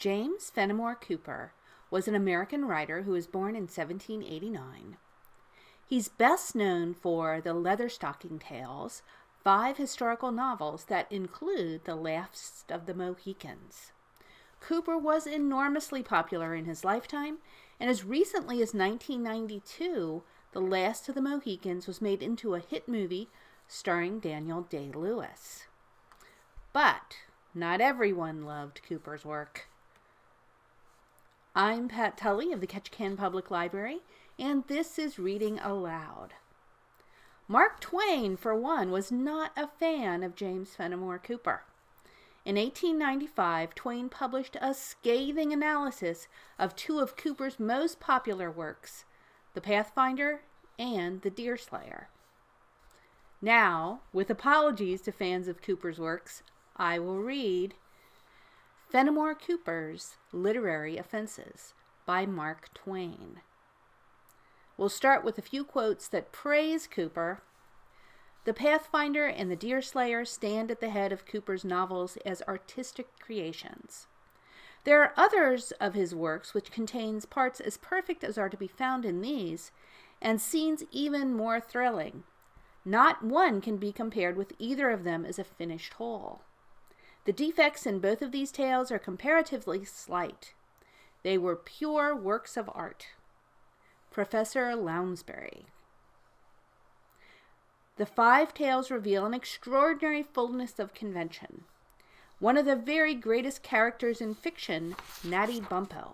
James Fenimore Cooper was an American writer who was born in 1789. He's best known for the Leatherstocking Tales, 5 historical novels that include The Last of the Mohicans. Cooper was enormously popular in his lifetime, and as recently as 1992, The Last of the Mohicans was made into a hit movie starring Daniel Day-Lewis. But not everyone loved Cooper's work. I'm Pat Tully of the Ketchikan Public Library, and this is Reading Aloud. Mark Twain, for one, was not a fan of James Fenimore Cooper. In 1895, Twain published a scathing analysis of 2 of Cooper's most popular works, The Pathfinder and The Deerslayer. Now, with apologies to fans of Cooper's works, I will read Fenimore Cooper's Literary Offences by Mark Twain. We'll start with a few quotes that praise Cooper. The Pathfinder and The Deerslayer stand at the head of Cooper's novels as artistic creations. There are others of his works which contains parts as perfect as are to be found in these, and scenes even more thrilling. Not one can be compared with either of them as a finished whole. The defects in both of these tales are comparatively slight. They were pure works of art. Professor Lounsbury. The 5 tales reveal an extraordinary fullness of convention. One of the very greatest characters in fiction, Natty Bumppo.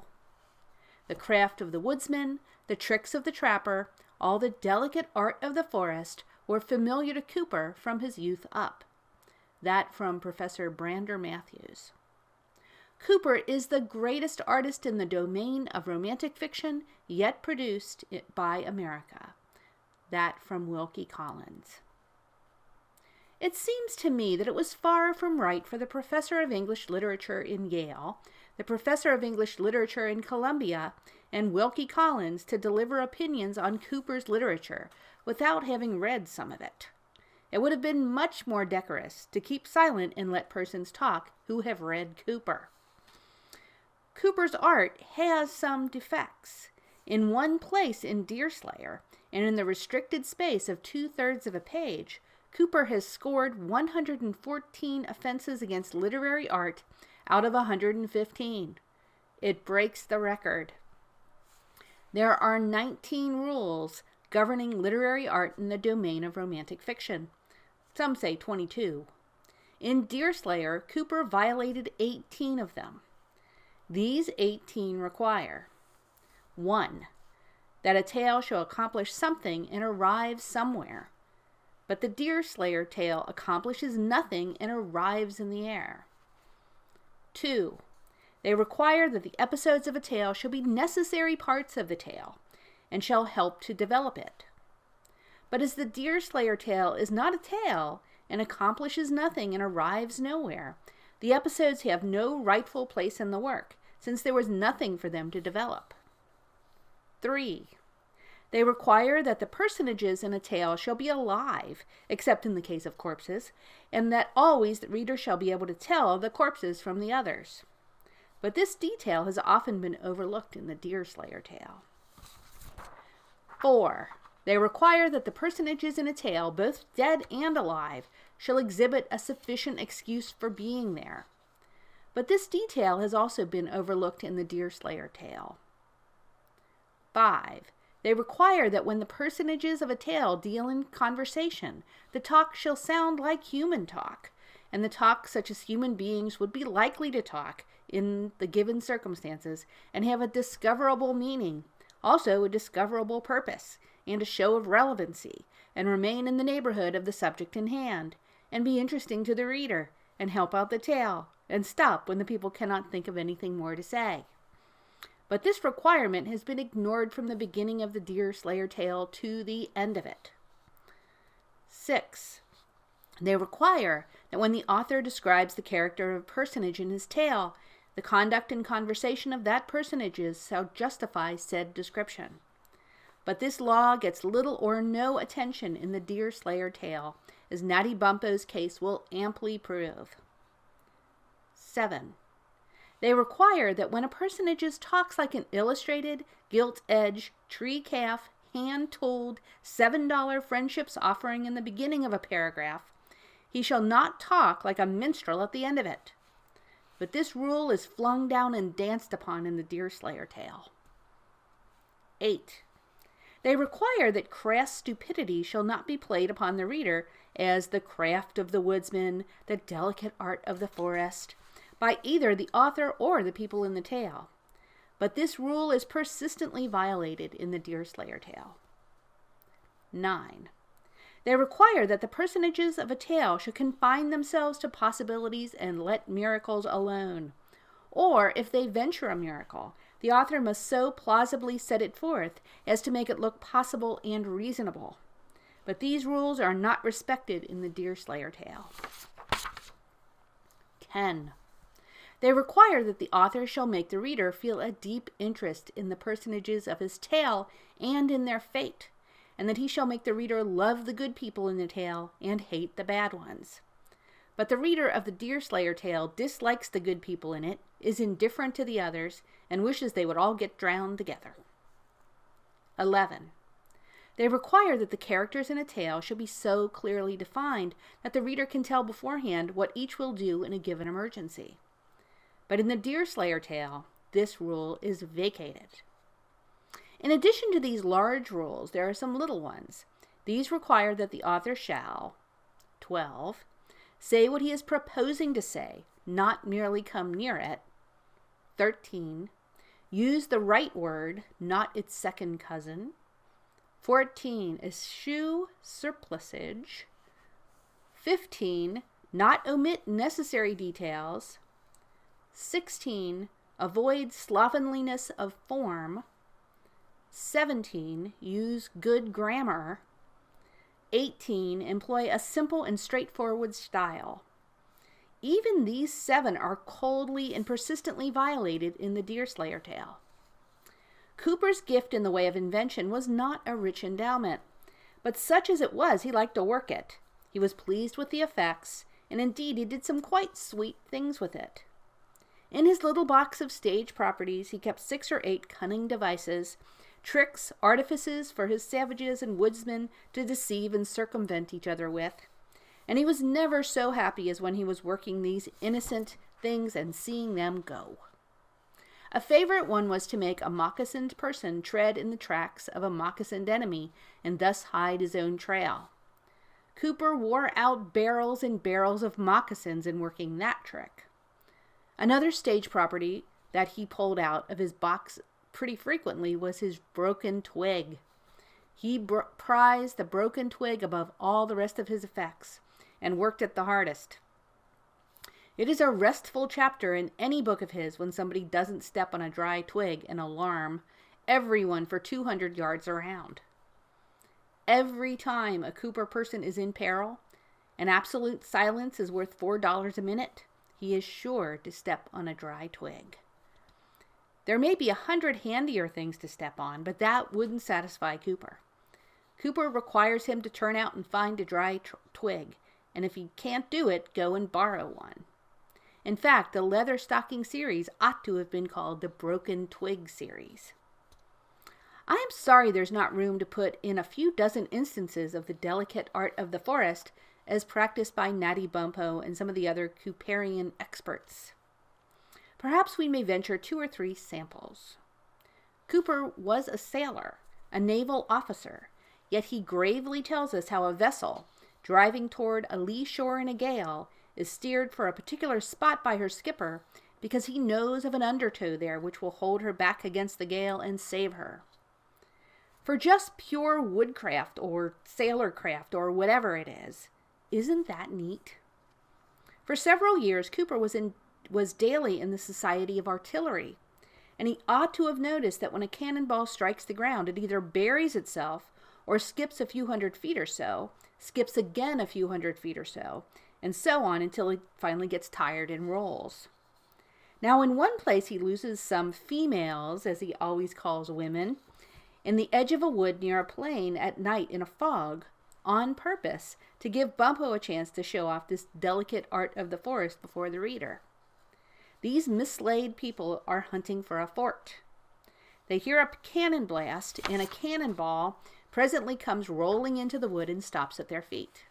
The craft of the woodsman, the tricks of the trapper, all the delicate art of the forest were familiar to Cooper from his youth up. That from Professor Brander Matthews. Cooper is the greatest artist in the domain of romantic fiction yet produced by America. That from Wilkie Collins. It seems to me that it was far from right for the professor of English literature in Yale, the professor of English literature in Columbia, and Wilkie Collins to deliver opinions on Cooper's literature without having read some of it. It would have been much more decorous to keep silent and let persons talk who have read Cooper. Cooper's art has some defects. In one place in Deerslayer, and in the restricted space of 2/3 of a page, Cooper has scored 114 offenses against literary art out of 115. It breaks the record. There are 19 rules governing literary art in the domain of romantic fiction. Some say 22. In Deerslayer, Cooper violated 18 of them. These 18 require 1. That a tale shall accomplish something and arrive somewhere. But the Deerslayer tale accomplishes nothing and arrives in the air. 2. They require that the episodes of a tale shall be necessary parts of the tale and shall help to develop it. But as the Deerslayer tale is not a tale and accomplishes nothing and arrives nowhere, the episodes have no rightful place in the work, since there was nothing for them to develop. 3. They require that the personages in a tale shall be alive, except in the case of corpses, and that always the reader shall be able to tell the corpses from the others. But this detail has often been overlooked in the Deerslayer tale. 4. They require that the personages in a tale, both dead and alive, shall exhibit a sufficient excuse for being there. But this detail has also been overlooked in the Deerslayer tale. 5. They require that when the personages of a tale deal in conversation, the talk shall sound like human talk, and the talk such as human beings would be likely to talk in the given circumstances, and have a discoverable meaning, also a discoverable purpose, and a show of relevancy, and remain in the neighborhood of the subject in hand, and be interesting to the reader, and help out the tale, and stop when the people cannot think of anything more to say. But this requirement has been ignored from the beginning of the Deerslayer tale to the end of it. 6. They require that when the author describes the character of a personage in his tale, the conduct and conversation of that personages shall justify said description. But this law gets little or no attention in the Deerslayer tale, as Natty Bumppo's case will amply prove. 7. They require that when a personage talks like an illustrated, gilt-edged, tree calf, hand-tooled, $7 friendships offering in the beginning of a paragraph, he shall not talk like a minstrel at the end of it. But this rule is flung down and danced upon in the Deerslayer tale. 8. They require that crass stupidity shall not be played upon the reader as the craft of the woodsman, the delicate art of the forest, by either the author or the people in the tale. But this rule is persistently violated in the Deerslayer tale. 9. They require that the personages of a tale should confine themselves to possibilities and let miracles alone. Or, if they venture a miracle, the author must so plausibly set it forth as to make it look possible and reasonable. But these rules are not respected in the Deerslayer tale. 10. They require that the author shall make the reader feel a deep interest in the personages of his tale and in their fate, and that he shall make the reader love the good people in the tale and hate the bad ones. But the reader of the Deerslayer tale dislikes the good people in it, is indifferent to the others, and wishes they would all get drowned together. 11. They require that the characters in a tale should be so clearly defined that the reader can tell beforehand what each will do in a given emergency. But in the Deerslayer tale, this rule is vacated. In addition to these large rules, there are some little ones. These require that the author shall, 12, say what he is proposing to say, not merely come near it. 13, use the right word, not its second cousin. 14, eschew surplusage. 15, not omit necessary details. 16, avoid slovenliness of form. 17, use good grammar. 18, employ a simple and straightforward style. Even these 7 are coldly and persistently violated in the Deerslayer tale. Cooper's gift in the way of invention was not a rich endowment, but such as it was, he liked to work it. He was pleased with the effects, and indeed he did some quite sweet things with it. In his little box of stage properties, he kept 6 or 8 cunning devices, tricks, artifices for his savages and woodsmen to deceive and circumvent each other with, and he was never so happy as when he was working these innocent things and seeing them go. A favorite one was to make a moccasined person tread in the tracks of a moccasined enemy and thus hide his own trail. Cooper wore out barrels and barrels of moccasins in working that trick. Another stage property that he pulled out of his box pretty frequently was his broken twig. He prized the broken twig above all the rest of his effects and worked it the hardest. It is a restful chapter in any book of his when somebody doesn't step on a dry twig and alarm everyone for 200 yards around. Every time a Cooper person is in peril, and absolute silence is worth $4 a minute, he is sure to step on a dry twig. There may be 100 handier things to step on, but that wouldn't satisfy Cooper. Cooper requires him to turn out and find a dry twig, and if he can't do it, go and borrow one. In fact, the Leather Stocking series ought to have been called the Broken Twig series. I am sorry there's not room to put in a few dozen instances of the delicate art of the forest as practiced by Natty Bumppo and some of the other Cooperian experts. Perhaps we may venture 2 or 3 samples. Cooper was a sailor, a naval officer, yet he gravely tells us how a vessel, driving toward a lee shore in a gale, is steered for a particular spot by her skipper because he knows of an undertow there which will hold her back against the gale and save her. For just pure woodcraft or sailorcraft or whatever it is, isn't that neat? For several years, Cooper was daily in the Society of Artillery, and he ought to have noticed that when a cannonball strikes the ground, it either buries itself or skips a few hundred feet or so, skips again a few hundred feet or so, and so on until it finally gets tired and rolls. Now, in one place, he loses some females, as he always calls women, in the edge of a wood near a plain at night in a fog, on purpose to give Bumppo a chance to show off this delicate art of the forest before the reader. These mislaid people are hunting for a fort. They hear a cannon blast, and a cannonball presently comes rolling into the wood and stops at their feet.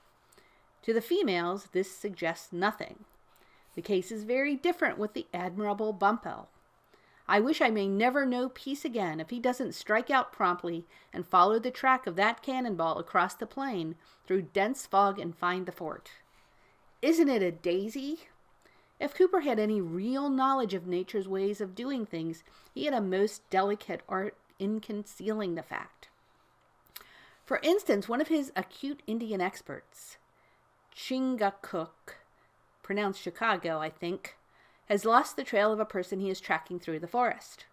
To the females, this suggests nothing. The case is very different with the admirable Bumpel. I wish I may never know peace again if he doesn't strike out promptly and follow the track of that cannonball across the plain through dense fog and find the fort. Isn't it a daisy? If Cooper had any real knowledge of nature's ways of doing things, he had a most delicate art in concealing the fact. For instance, one of his acute Indian experts, Chingachgook, pronounced Chicago, I think, has lost the trail of a person he is tracking through the forest.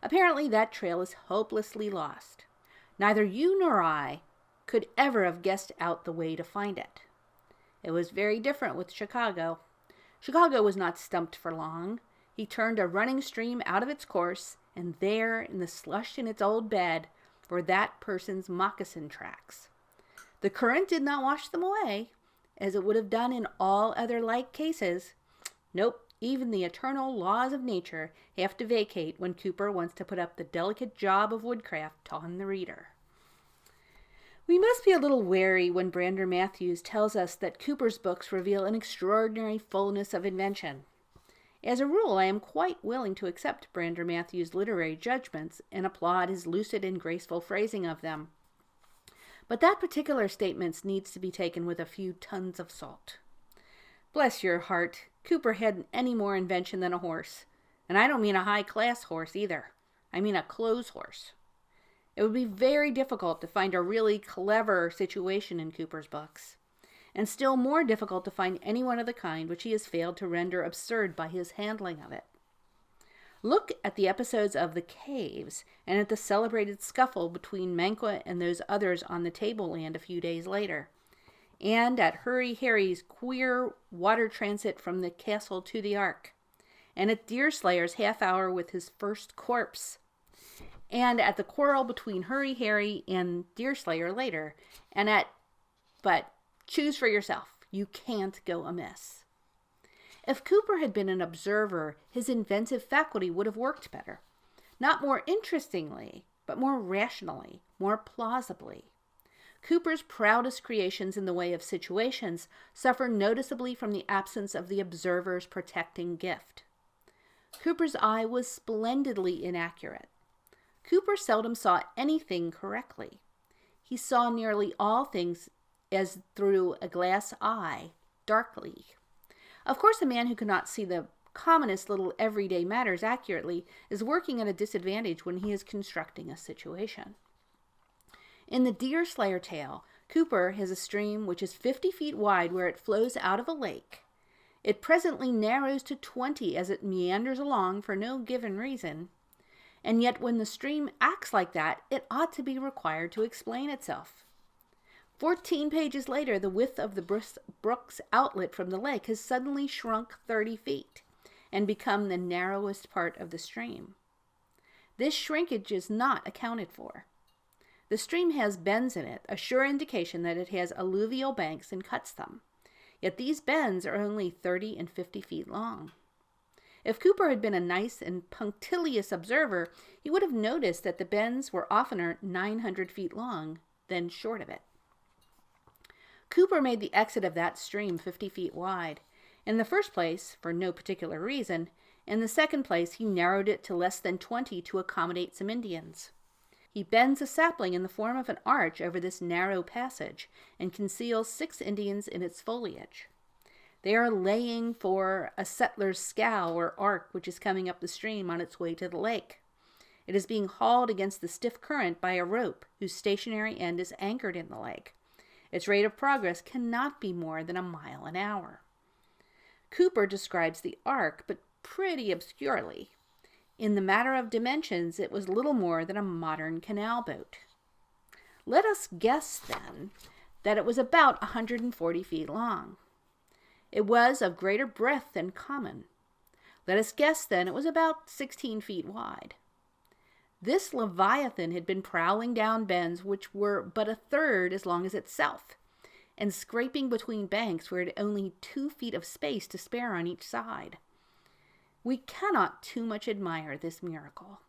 Apparently that trail is hopelessly lost. Neither you nor I could ever have guessed out the way to find it. It was very different with Chicago. Chicago was not stumped for long. He turned a running stream out of its course, and there, in the slush in its old bed, were that person's moccasin tracks. The current did not wash them away, as it would have done in all other like cases. Nope, even the eternal laws of nature have to vacate when Cooper wants to put up the delicate job of woodcraft on the reader. We must be a little wary when Brander Matthews tells us that Cooper's books reveal an extraordinary fullness of invention. As a rule, I am quite willing to accept Brander Matthews' literary judgments and applaud his lucid and graceful phrasing of them. But that particular statement needs to be taken with a few tons of salt. Bless your heart, Cooper hadn't any more invention than a horse. And I don't mean a high-class horse either. I mean a clothes horse. It would be very difficult to find a really clever situation in Cooper's books, and still more difficult to find any one of the kind which he has failed to render absurd by his handling of it. Look at the episodes of The Caves, and at the celebrated scuffle between Manqua and those others on the tableland a few days later, and at Hurry Harry's queer water transit from the castle to the Ark, and at Deerslayer's half hour with his first corpse, and at the quarrel between Hurry Harry and Deerslayer later, but choose for yourself. You can't go amiss. If Cooper had been an observer, his inventive faculty would have worked better. Not more interestingly, but more rationally, more plausibly. Cooper's proudest creations in the way of situations suffer noticeably from the absence of the observer's protecting gift. Cooper's eye was splendidly inaccurate. Cooper seldom saw anything correctly. He saw nearly all things as through a glass eye, darkly. Of course, a man who cannot see the commonest little everyday matters accurately is working at a disadvantage when he is constructing a situation. In the Deerslayer tale, Cooper has a stream which is 50 feet wide where it flows out of a lake. It presently narrows to 20 as it meanders along for no given reason. And yet when the stream acts like that, it ought to be required to explain itself. 14 pages later, the width of the brook's outlet from the lake has suddenly shrunk 30 feet and become the narrowest part of the stream. This shrinkage is not accounted for. The stream has bends in it, a sure indication that it has alluvial banks and cuts them. Yet these bends are only 30 and 50 feet long. If Cooper had been a nice and punctilious observer, he would have noticed that the bends were oftener 900 feet long than short of it. Cooper made the exit of that stream 50 feet wide. In the first place, for no particular reason. In the second place, he narrowed it to less than 20 to accommodate some Indians. He bends a sapling in the form of an arch over this narrow passage and conceals 6 Indians in its foliage. They are laying for a settler's scow or ark which is coming up the stream on its way to the lake. It is being hauled against the stiff current by a rope whose stationary end is anchored in the lake. Its rate of progress cannot be more than a mile an hour. Cooper describes the ark, but pretty obscurely. In the matter of dimensions, it was little more than a modern canal boat. Let us guess, then, that it was about 140 feet long. It was of greater breadth than common. Let us guess, then, it was about 16 feet wide. This Leviathan had been prowling down bends which were but a third as long as itself, and scraping between banks where it had only 2 feet of space to spare on each side. We cannot too much admire this miracle.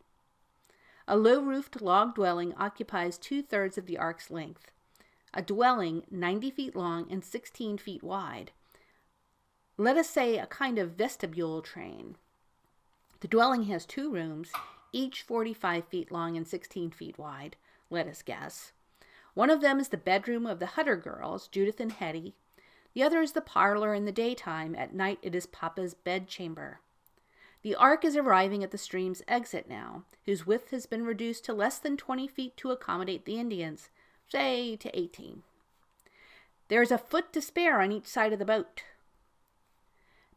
A low-roofed log dwelling occupies 2/3 of the ark's length. A dwelling 90 feet long and 16 feet wide. Let us say a kind of vestibule train. The dwelling has 2 rooms, each 45 feet long and 16 feet wide, let us guess. One of them is the bedroom of the Hutter girls, Judith and Hetty. The other is the parlor in the daytime. At night it is Papa's bedchamber. The ark is arriving at the stream's exit now, whose width has been reduced to less than 20 feet to accommodate the Indians, say to 18. There is a foot to spare on each side of the boat.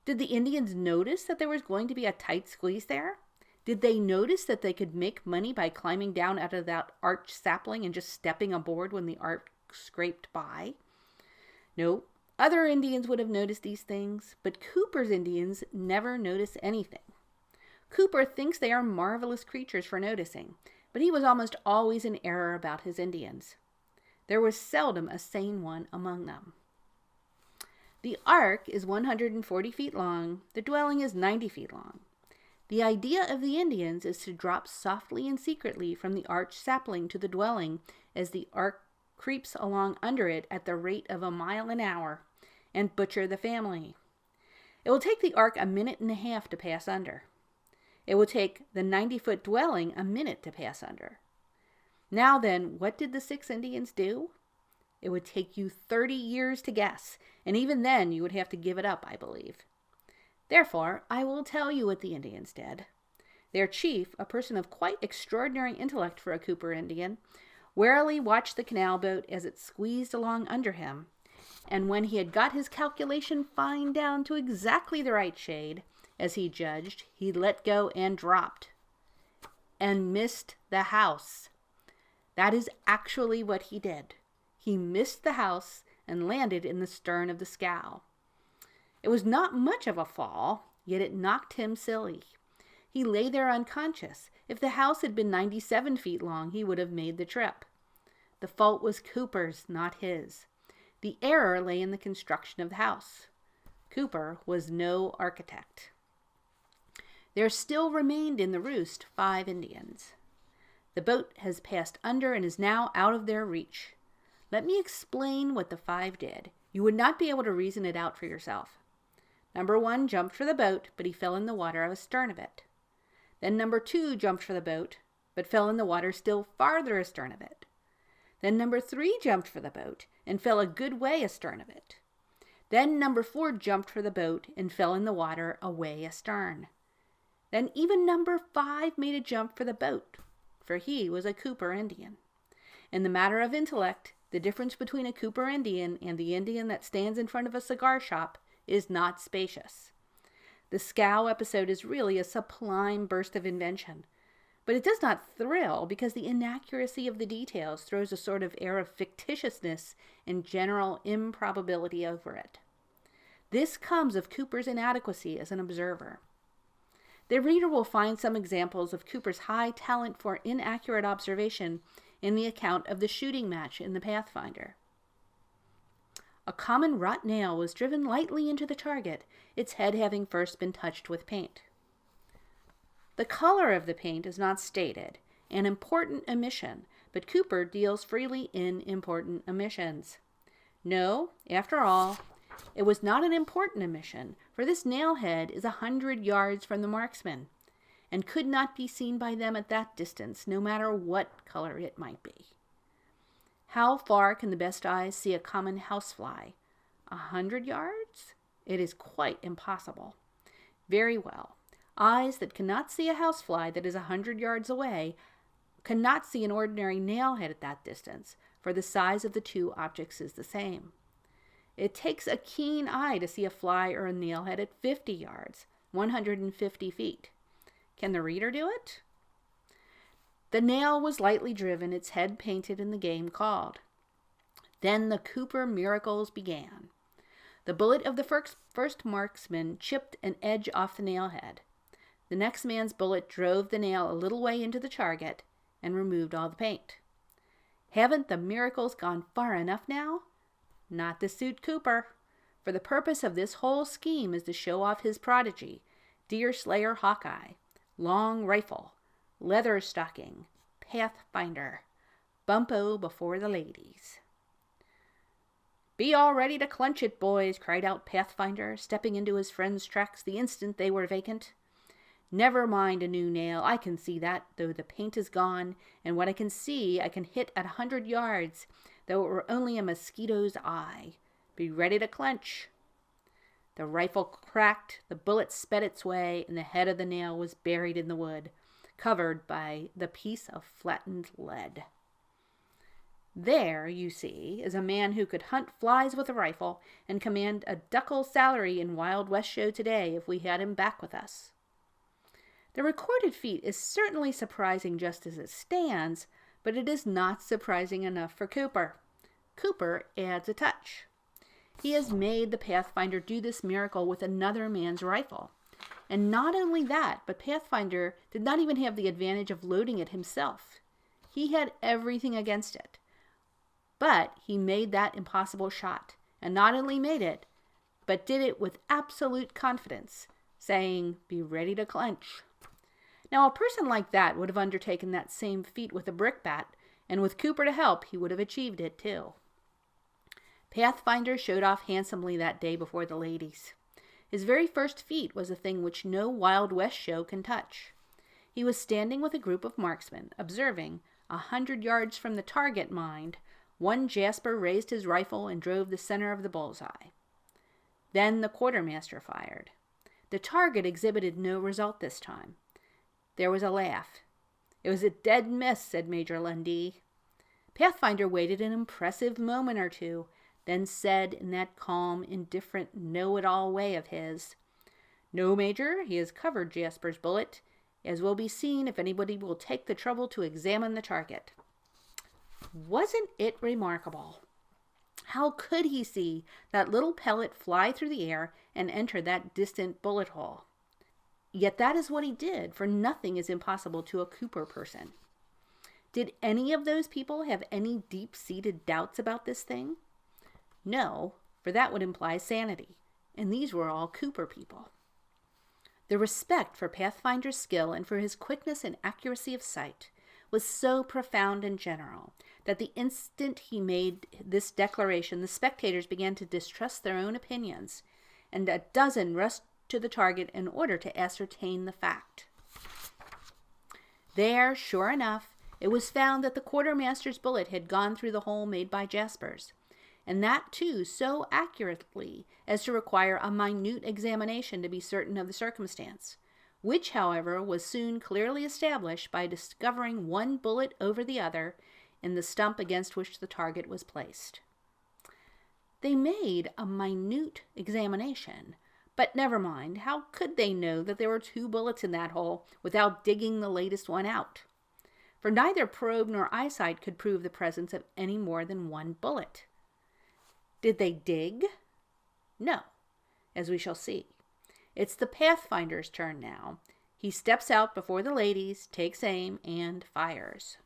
Did the Indians notice that there was going to be a tight squeeze there? Did they notice that they could make money by climbing down out of that arch sapling and just stepping aboard when the ark scraped by? No, other Indians would have noticed these things, but Cooper's Indians never notice anything. Cooper thinks they are marvelous creatures for noticing, but he was almost always in error about his Indians. There was seldom a sane one among them. The ark is 140 feet long. The dwelling is 90 feet long. The idea of the Indians is to drop softly and secretly from the arch sapling to the dwelling as the ark creeps along under it at the rate of a mile an hour and butcher the family. It will take the ark a minute and a half to pass under. It will take the 90-foot dwelling a minute to pass under. Now then, what did the 6 Indians do? It would take you 30 years to guess, and even then you would have to give it up, I believe. Therefore, I will tell you what the Indians did. Their chief, a person of quite extraordinary intellect for a Cooper Indian, warily watched the canal boat as it squeezed along under him, and when he had got his calculation fine down to exactly the right shade, as he judged, he let go and dropped, and missed the house. That is actually what he did. He missed the house and landed in the stern of the scow. It was not much of a fall, yet it knocked him silly. He lay there unconscious. If the house had been 97 feet long, he would have made the trip. The fault was Cooper's, not his. The error lay in the construction of the house. Cooper was no architect. There still remained in the roost 5 Indians. The boat has passed under and is now out of their reach. Let me explain what the 5 did. You would not be able to reason it out for yourself. Number 1 jumped for the boat, but he fell in the water astern of it. Then number 2 jumped for the boat, but fell in the water still farther astern of it. Then number 3 jumped for the boat and fell a good way astern of it. Then number 4 jumped for the boat and fell in the water away astern. Then even number 5 made a jump for the boat, for he was a Cooper Indian. In the matter of intellect, the difference between a Cooper Indian and the Indian that stands in front of a cigar shop is not spacious. The scow episode is really a sublime burst of invention, but it does not thrill because the inaccuracy of the details throws a sort of air of fictitiousness and general improbability over it. This comes of Cooper's inadequacy as an observer. The reader will find some examples of Cooper's high talent for inaccurate observation in the account of the shooting match in the Pathfinder. A common wrought nail was driven lightly into the target, its head having first been touched with paint. The color of the paint is not stated, an important omission, but Cooper deals freely in important omissions. No, after all, it was not an important omission, for this nail-head is 100 yards from the marksman, and could not be seen by them at that distance, no matter what color it might be. How far can the best eyes see a common housefly? 100 yards? It is quite impossible. Very well. Eyes that cannot see a housefly that is 100 yards away cannot see an ordinary nail-head at that distance, for the size of the 2 objects is the same. It takes a keen eye to see a fly or a nail-head at 50 yards, 150 feet. Can the reader do it? The nail was lightly driven, its head painted, and the game called. Then the Cooper miracles began. The bullet of the first marksman chipped an edge off the nail-head. The next man's bullet drove the nail a little way into the target and removed all the paint. Haven't the miracles gone far enough now? Not to suit Cooper, for the purpose of this whole scheme is to show off his prodigy, deer slayer Hawkeye, long rifle, leather stocking, pathfinder, Bumpo before the ladies. "Be all ready to clench it, boys," cried out Pathfinder, stepping into his friend's tracks the instant they were vacant. "Never mind a new nail, I can see that, though the paint is gone, and what I can see I can hit at 100 yards, though it were only a mosquito's eye. Be ready to clench." The rifle cracked, the bullet sped its way, and the head of the nail was buried in the wood, covered by the piece of flattened lead. There, you see, is a man who could hunt flies with a rifle and command a ducal salary in Wild West show today if we had him back with us. The recorded feat is certainly surprising just as it stands, but it is not surprising enough for Cooper. Cooper adds a touch. He has made the Pathfinder do this miracle with another man's rifle. And not only that, but Pathfinder did not even have the advantage of loading it himself. He had everything against it. But he made that impossible shot, and not only made it, but did it with absolute confidence, saying, "Be ready to clench." Now, a person like that would have undertaken that same feat with a brickbat, and with Cooper to help, he would have achieved it too. Pathfinder showed off handsomely that day before the ladies. His very first feat was a thing which no Wild West show can touch. He was standing with a group of marksmen, observing, 100 yards from the target, mind, one Jasper raised his rifle and drove the center of the bullseye. Then the quartermaster fired. The target exhibited no result this time. There was a laugh. "It was a dead miss," said Major Lundy. Pathfinder waited an impressive moment or two, then said in that calm, indifferent, know-it-all way of his, "No, Major, he has covered Jasper's bullet, as will be seen if anybody will take the trouble to examine the target." Wasn't it remarkable? How could he see that little pellet fly through the air and enter that distant bullet hole? Yet that is what he did, for nothing is impossible to a Cooper person. Did any of those people have any deep-seated doubts about this thing? No, for that would imply sanity, and these were all Cooper people. The respect for Pathfinder's skill and for his quickness and accuracy of sight was so profound and general that the instant he made this declaration, the spectators began to distrust their own opinions, and a dozen rushed to the target in order to ascertain the fact. There, sure enough, it was found that the quartermaster's bullet had gone through the hole made by Jasper's, and that too so accurately as to require a minute examination to be certain of the circumstance, which, however, was soon clearly established by discovering one bullet over the other in the stump against which the target was placed. They made a minute examination, but never mind, how could they know that there were 2 bullets in that hole without digging the latest one out? For neither probe nor eyesight could prove the presence of any more than 1 bullet. Did they dig? No, as we shall see. It's the Pathfinder's turn now. He steps out before the ladies, takes aim, and fires.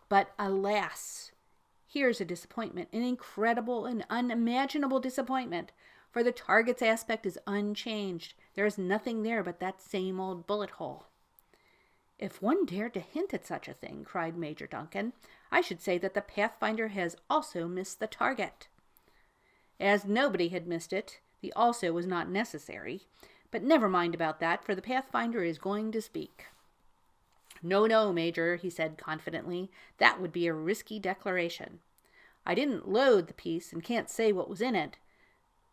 But alas, here's a disappointment, an incredible and unimaginable disappointment, for the target's aspect is unchanged. There is nothing there but that same old bullet hole. "If one dared to hint at such a thing," cried Major Duncan, "I should say that the Pathfinder has also missed the target." As nobody had missed it, the "also" was not necessary, but never mind about that, for the Pathfinder is going to speak. "No, no, Major," he said confidently, "that would be a risky declaration. I didn't load the piece and can't say what was in it,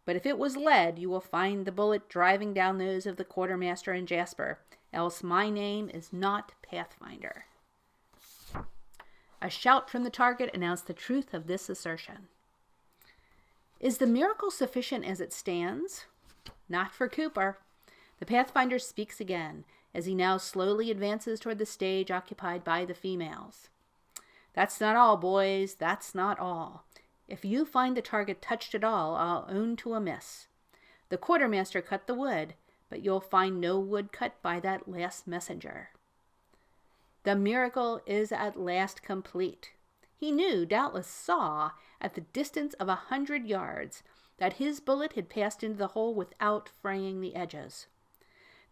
but if it was lead, you will find the bullet driving down those of the quartermaster and Jasper, else my name is not Pathfinder." A shout from the target announced the truth of this assertion. Is the miracle sufficient as it stands? Not for Cooper. The Pathfinder speaks again, as he now slowly advances toward the stage occupied by the females. "That's not all, boys, that's not all. If you find the target touched at all, I'll own to a miss. The quartermaster cut the wood, but you'll find no wood cut by that last messenger." The miracle is at last complete. He knew, doubtless saw, at the distance of 100 yards, that his bullet had passed into the hole without fraying the edges.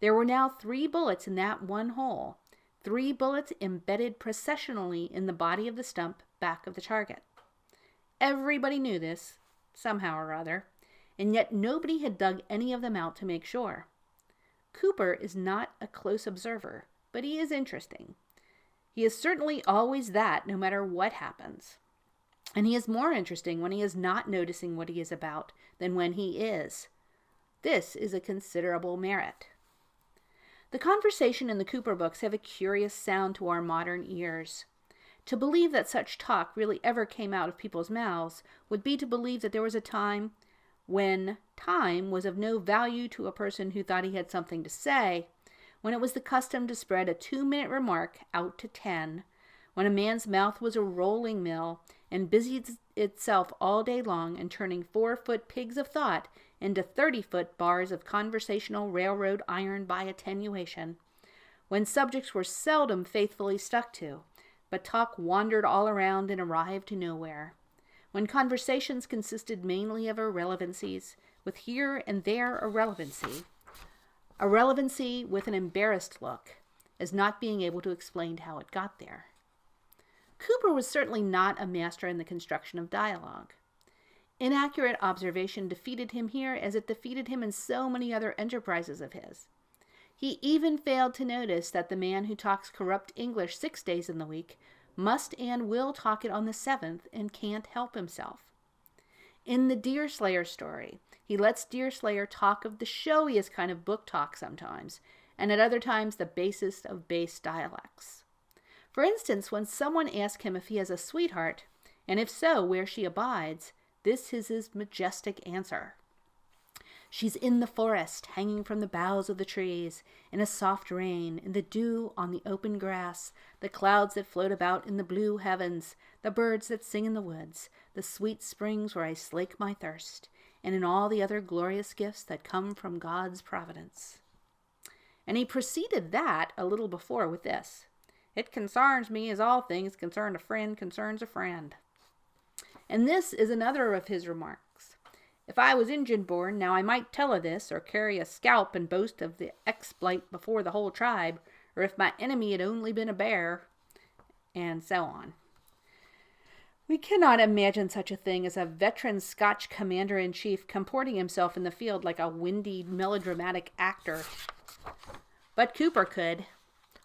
There were now 3 bullets in that one hole, 3 bullets embedded processionally in the body of the stump back of the target. Everybody knew this, somehow or other, and yet nobody had dug any of them out to make sure. Cooper is not a close observer, but he is interesting. He is certainly always that, no matter what happens. And he is more interesting when he is not noticing what he is about than when he is. This is a considerable merit. The conversation in the Cooper books have a curious sound to our modern ears. To believe that such talk really ever came out of people's mouths would be to believe that there was a time when time was of no value to a person who thought he had something to say, when it was the custom to spread a 2-minute remark out to 10, when a man's mouth was a rolling mill and busied itself all day long in turning 4-foot pigs of thought into 30-foot bars of conversational railroad iron by attenuation, when subjects were seldom faithfully stuck to, but talk wandered all around and arrived to nowhere, when conversations consisted mainly of irrelevancies, with here and there irrelevancy with an embarrassed look, as not being able to explain how it got there. Cooper was certainly not a master in the construction of dialogue. Inaccurate observation defeated him here as it defeated him in so many other enterprises of his. He even failed to notice that the man who talks corrupt English 6 days in the week must and will talk it on the 7th and can't help himself. In the Deerslayer story, he lets Deerslayer talk of the showiest kind of book talk sometimes, and at other times the basest of base dialects. For instance, when someone asks him if he has a sweetheart, and if so, where she abides, this is his majestic answer. She's in the forest, hanging from the boughs of the trees, in a soft rain, in the dew on the open grass, the clouds that float about in the blue heavens, the birds that sing in the woods, the sweet springs where I slake my thirst, and in all the other glorious gifts that come from God's providence. And he preceded that a little before with this: "It concerns me as all things concern a friend concerns a friend." And this is another of his remarks. "If I was Injun born, now I might tell of this, or carry a scalp and boast of the exploit before the whole tribe, or if my enemy had only been a bear," and so on. We cannot imagine such a thing as a veteran Scotch commander-in-chief comporting himself in the field like a windy, melodramatic actor. But Cooper could.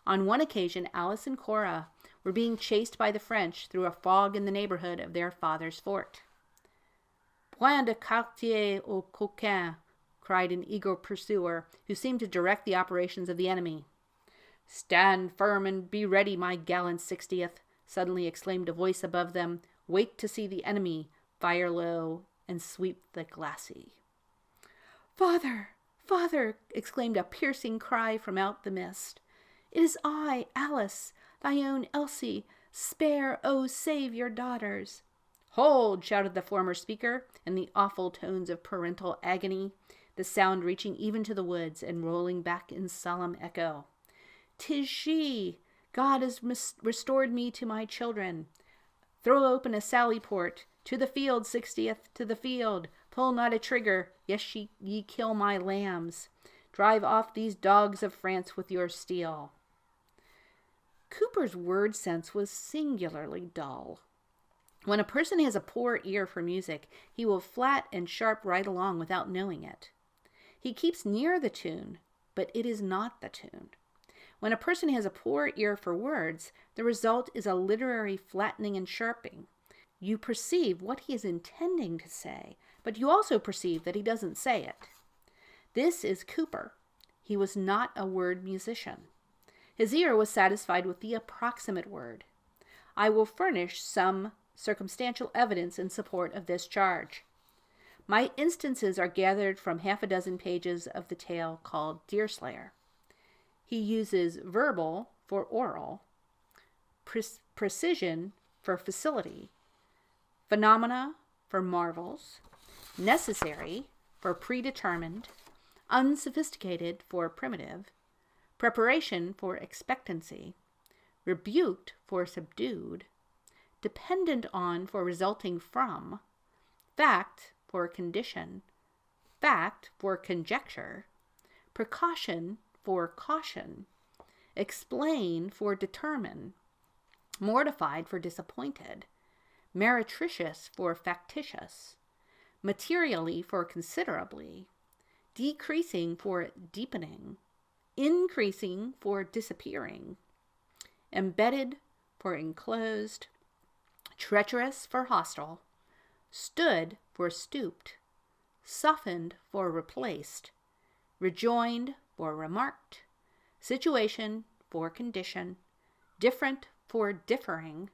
On one occasion, Alice and Cora were being chased by the French through a fog in the neighborhood of their father's fort. "Point de quartier aux coquins," cried an eager pursuer who seemed to direct the operations of the enemy. "Stand firm and be ready, my gallant 60th," suddenly exclaimed a voice above them. "Wait to see the enemy, fire low, and sweep the glacis." "Father! Father!" exclaimed a piercing cry from out the mist. "It is I, Alice, thy own Elsie. Spare, oh, save your daughters." "Hold!" shouted the former speaker in the awful tones of parental agony, the sound reaching even to the woods and rolling back in solemn echo. "'Tis she! God has restored me to my children. Throw open a sally port. To the field, 60th, to the field. Pull not a trigger, lest ye kill my lambs. Drive off these dogs of France with your steel." Cooper's word sense was singularly dull. When a person has a poor ear for music, he will flat and sharp right along without knowing it. He keeps near the tune, but it is not the tune. When a person has a poor ear for words, the result is a literary flattening and sharping. You perceive what he is intending to say, but you also perceive that he doesn't say it. This is Cooper. He was not a word musician. His ear was satisfied with the approximate word. I will furnish some circumstantial evidence in support of this charge. My instances are gathered from 6 pages of the tale called Deerslayer. He uses verbal for oral, precision for facility, phenomena for marvels, necessary for predetermined, unsophisticated for primitive, preparation for expectancy, rebuked for subdued, dependent on for resulting from, fact for condition, fact for conjecture, precaution for caution, explain for determine, mortified for disappointed, meretricious for factitious, materially for considerably, decreasing for deepening, increasing for disappearing, embedded for enclosed, treacherous for hostile, stood for stooped, softened for replaced, rejoined for remarked, situation for condition, different for differing,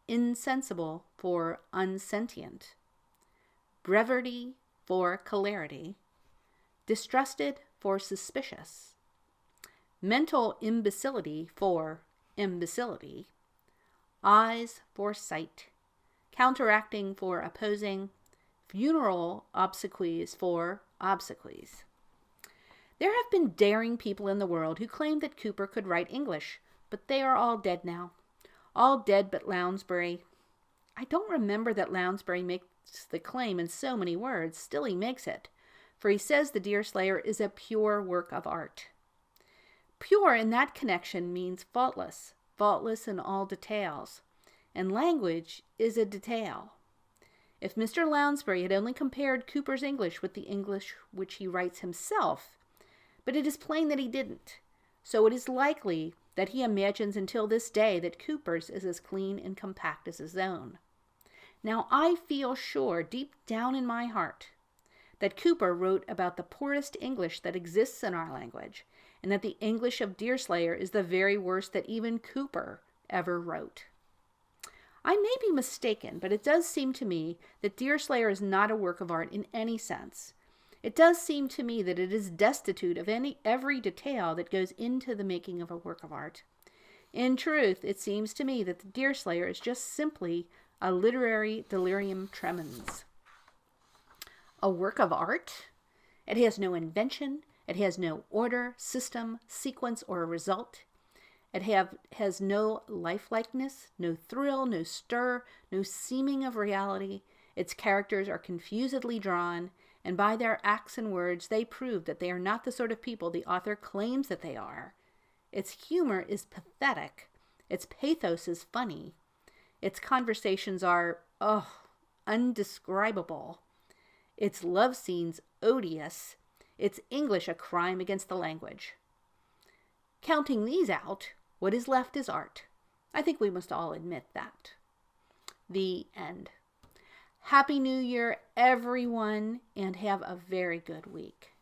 insensible for unsentient, brevity for celerity, distrusted for suspicious, mental imbecility for imbecility, eyes for sight, counteracting for opposing, funeral obsequies for obsequies. There have been daring people in the world who claimed that Cooper could write English, but they are all dead now. All dead but Lounsbury. I don't remember that Lounsbury makes the claim in so many words. Still he makes it, for he says the Deerslayer is a pure work of art. Pure in that connection means faultless, faultless in all details, and language is a detail. If Mr. Lounsbury had only compared Cooper's English with the English which he writes himself, but it is plain that he didn't, so it is likely that he imagines until this day that Cooper's is as clean and compact as his own. Now I feel sure, deep down in my heart, that Cooper wrote about the poorest English that exists in our language, and that the English of Deerslayer is the very worst that even Cooper ever wrote. I may be mistaken, but it does seem to me that Deerslayer is not a work of art in any sense. It does seem to me that it is destitute of every detail that goes into the making of a work of art. In truth, it seems to me that the Deerslayer is just simply a literary delirium tremens. A work of art? It has no invention, it has no order, system, sequence, or result. It has no lifelikeness, no thrill, no stir, no seeming of reality. Its characters are confusedly drawn, and by their acts and words they prove that they are not the sort of people the author claims that they are. Its humor is pathetic. Its pathos is funny. Its conversations are, undescribable. Its love scenes odious. Its English a crime against the language. Counting these out, what is left is art. I think we must all admit that. The end. Happy New Year, everyone, and have a very good week.